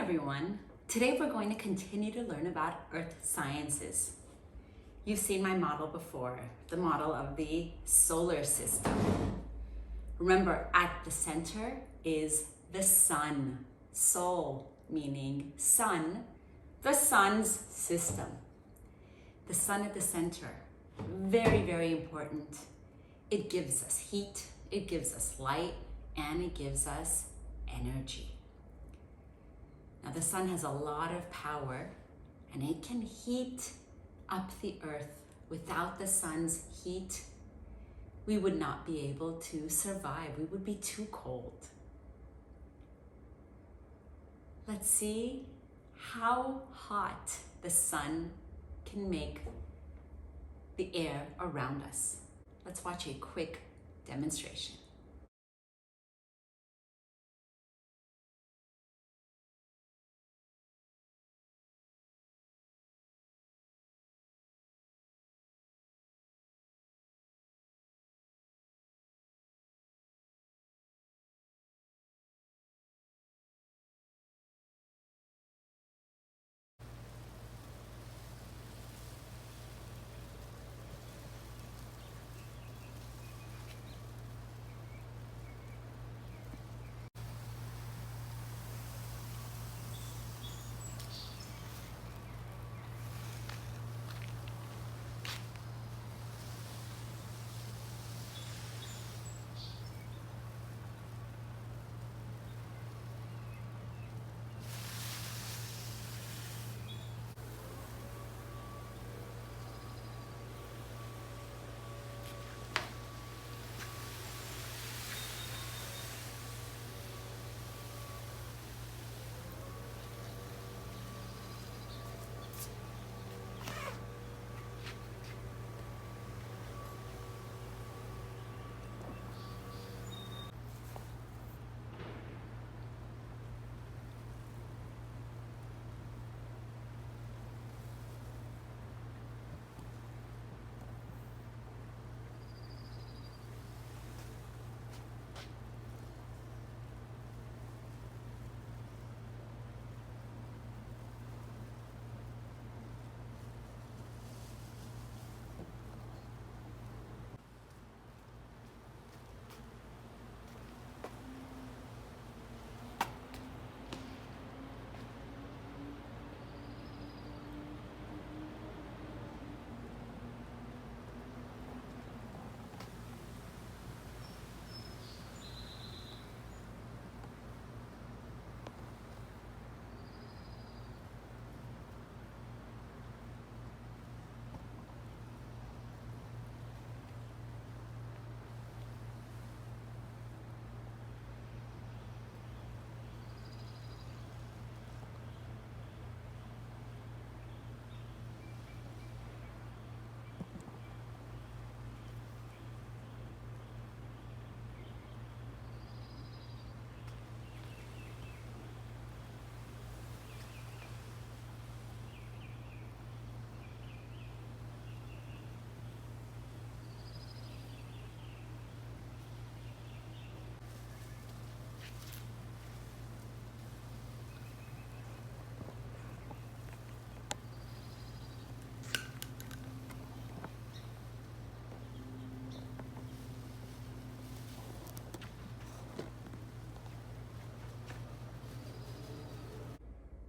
everyone. Today we're going to continue to learn about earth sciences. You've seen my model before, the model of the solar system. Remember, at the center is the sun. Sol meaning sun, the sun's system. The sun at the center, very, very important. It gives us heat, it gives us light, and it gives us energy. Now the sun has a lot of power and it can heat up the earth. Without the sun's heat, we would not be able to survive. We would be too cold. Let's see how hot the sun can make the air around us. Let's watch a quick demonstration.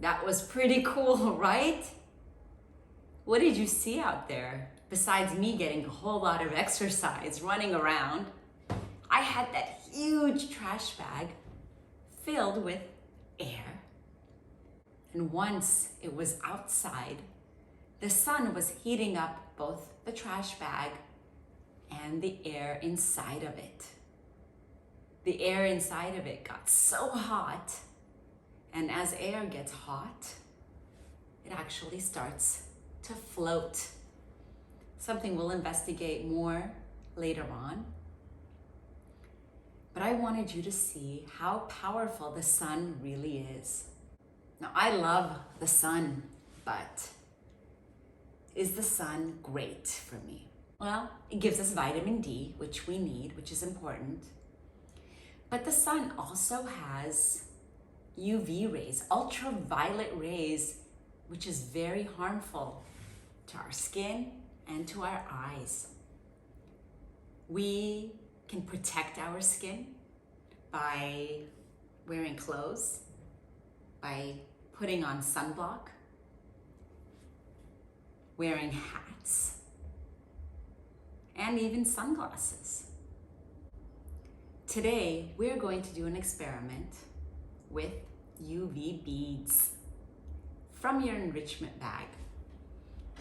That was pretty cool, right? What did you see out there? Besides me getting a whole lot of exercise, running around, I had that huge trash bag filled with air. And once it was outside, the sun was heating up both the trash bag and the air inside of it. The air inside of it got so hot. And as air gets hot, it actually starts to float. Something we'll investigate more later on. But I wanted you to see how powerful the sun really is. Now, I love the sun, but is the sun great for me? Well, it gives us vitamin D, which we need, which is important. But the sun also has UV rays, ultraviolet rays, which is very harmful to our skin and to our eyes. We can protect our skin by wearing clothes, by putting on sunblock, wearing hats, and even sunglasses. Today, we're going to do an experiment with UV beads from your enrichment bag.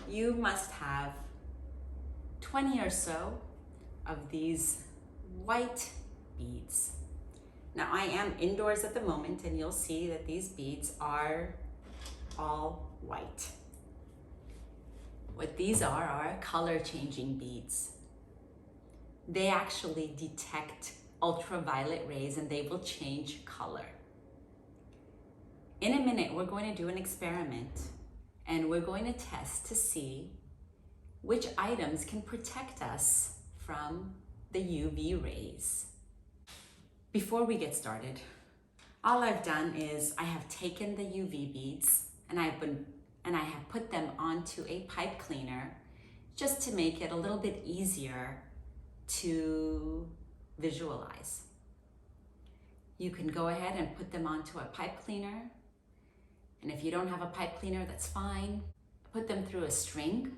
You must have 20 or so of these white beads. Now I am indoors at the moment and you'll see that these beads are all white. What these are color changing beads. They actually detect ultraviolet rays and they will change color. In a minute, we're going to do an experiment and we're going to test to see which items can protect us from the UV rays. Before we get started, all I've done is I have taken the UV beads and I have put them onto a pipe cleaner just to make it a little bit easier to visualize. You can go ahead and put them onto a pipe cleaner, and if you don't have a pipe cleaner, that's fine. Put them through a string,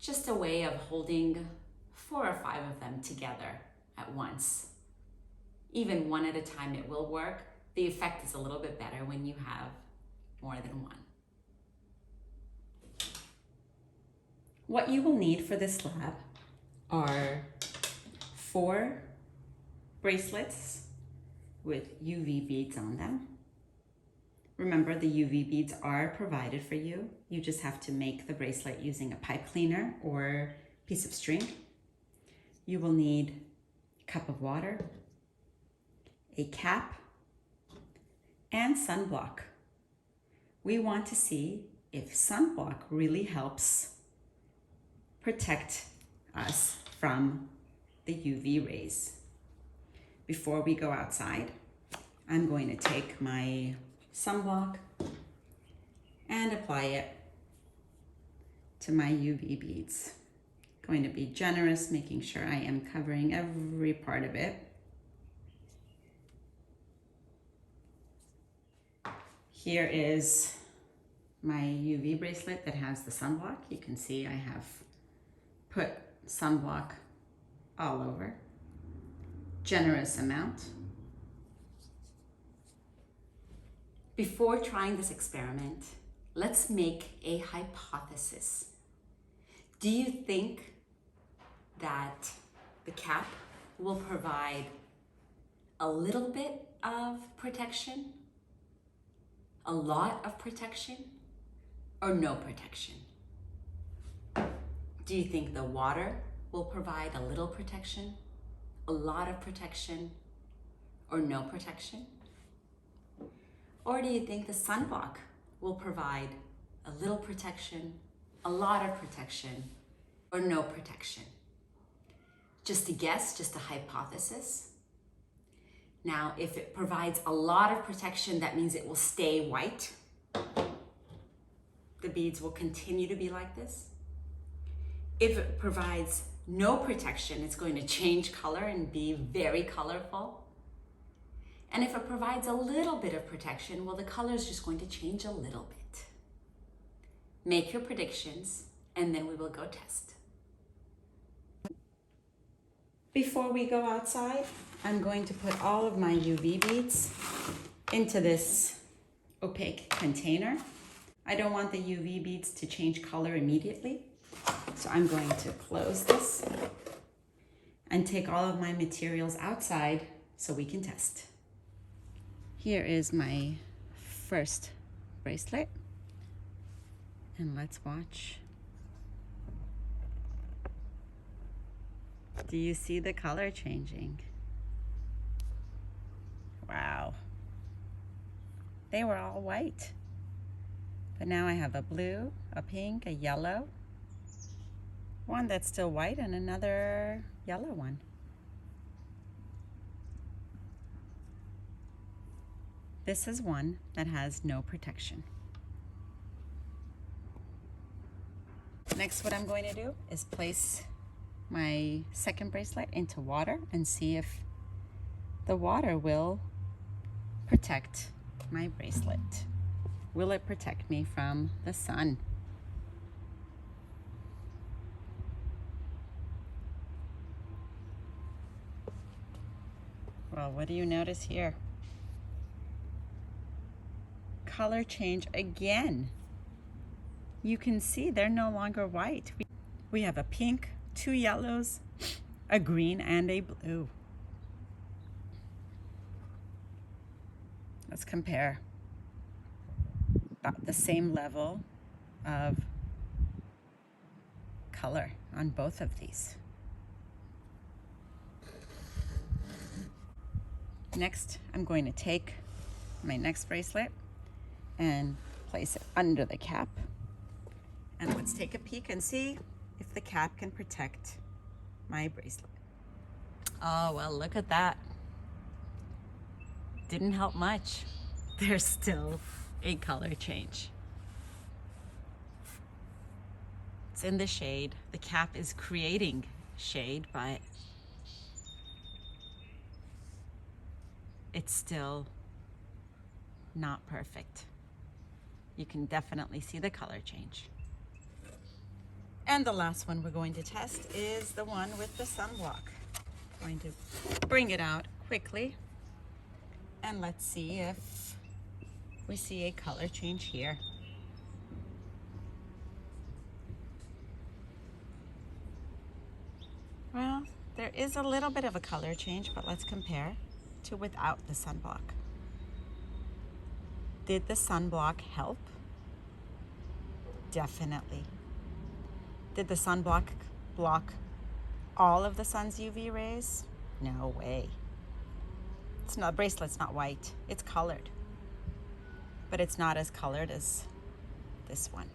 just a way of holding 4 or 5 of them together at once. Even one at a time, it will work. The effect is a little bit better when you have more than one. What you will need for this lab are 4 bracelets with UV beads on them. Remember, the UV beads are provided for you. You just have to make the bracelet using a pipe cleaner or piece of string. You will need a cup of water, a cap, and sunblock. We want to see if sunblock really helps protect us from the UV rays. Before we go outside, I'm going to take my sunblock and apply it to my UV beads. Going to be generous, making sure I am covering every part of it. Here is my UV bracelet that has the sunblock. You can see I have put sunblock all over. Generous amount. Before trying this experiment, let's make a hypothesis. Do you think that the cap will provide a little bit of protection, a lot of protection, or no protection? Do you think the water will provide a little protection, a lot of protection, or no protection? Or do you think the sunblock will provide a little protection, a lot of protection, or no protection? Just a guess, just a hypothesis. Now, if it provides a lot of protection, that means it will stay white. The beads will continue to be like this. If it provides no protection, it's going to change color and be very colorful. And if it provides a little bit of protection, well, the color is just going to change a little bit. Make your predictions, and then we will go test. Before we go outside, I'm going to put all of my UV beads into this opaque container. I don't want the UV beads to change color immediately, so I'm going to close this and take all of my materials outside so we can test. Here is my first bracelet, and let's watch. Do you see the color changing? Wow. They were all white, but now I have a blue, a pink, a yellow, one that's still white, and another yellow one. This is one that has no protection. Next, what I'm going to do is place my second bracelet into water and see if the water will protect my bracelet. Will it protect me from the sun? Well, what do you notice here? Color change again. You can see they're no longer white. We have a pink, 2 yellows, a green, and a blue. Let's compare. About the same level of color on both of these. Next, I'm going to take my next bracelet and place it under the cap. And let's take a peek and see if the cap can protect my bracelet. Oh, well, look at that. Didn't help much. There's still a color change. It's in the shade. The cap is creating shade, but it's still not perfect. You can definitely see the color change. And the last one we're going to test is the one with the sunblock. I'm going to bring it out quickly and let's see if we see a color change here. Well, there is a little bit of a color change, but let's compare to without the sunblock. Did the sunblock help? Definitely. Did the sunblock block all of the sun's UV rays? No way. It's not, bracelet's not white, it's colored. But it's not as colored as this one.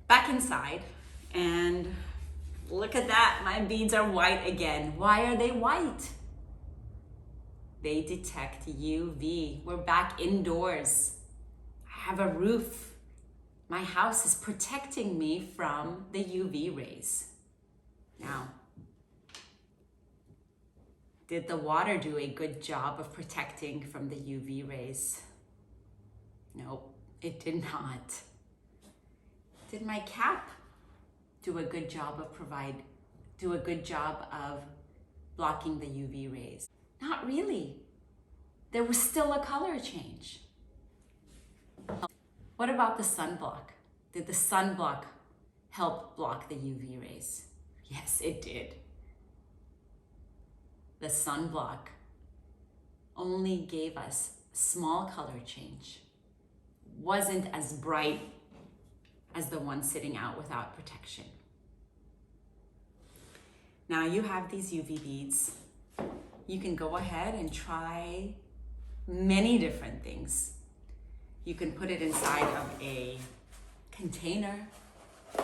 Back inside, and look at that, my beads are white again. Why are they white? They detect UV. We're back indoors. I have a roof. My house is protecting me from the UV rays. Now, did the water do a good job of protecting from the UV rays? Nope, it did not. Did my cap do a good job of blocking the UV rays? Not really. There was still a color change. What about the sunblock? Did the sunblock help block the UV rays? Yes, it did. The sunblock only gave us small color change. Wasn't as bright as the one sitting out without protection. Now you have these UV beads. You can go ahead and try many different things. You can put it inside of a container.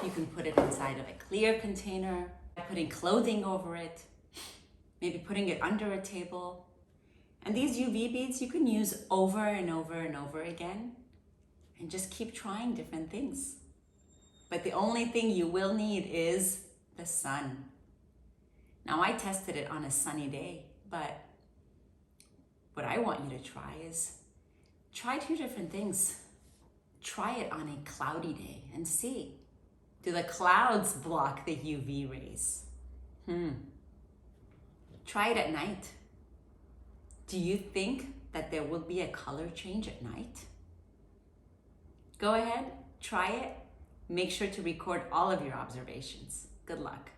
You can put it inside of a clear container, putting clothing over it, maybe putting it under a table. And these UV beads you can use over and over and over again and just keep trying different things. But the only thing you will need is the sun. Now I tested it on a sunny day, but what I want you to try is try 2 different things. Try it on a cloudy day and see. Do the clouds block the UV rays? Try it at night. Do you think that there will be a color change at night? Go ahead, try it. Make sure to record all of your observations. Good luck.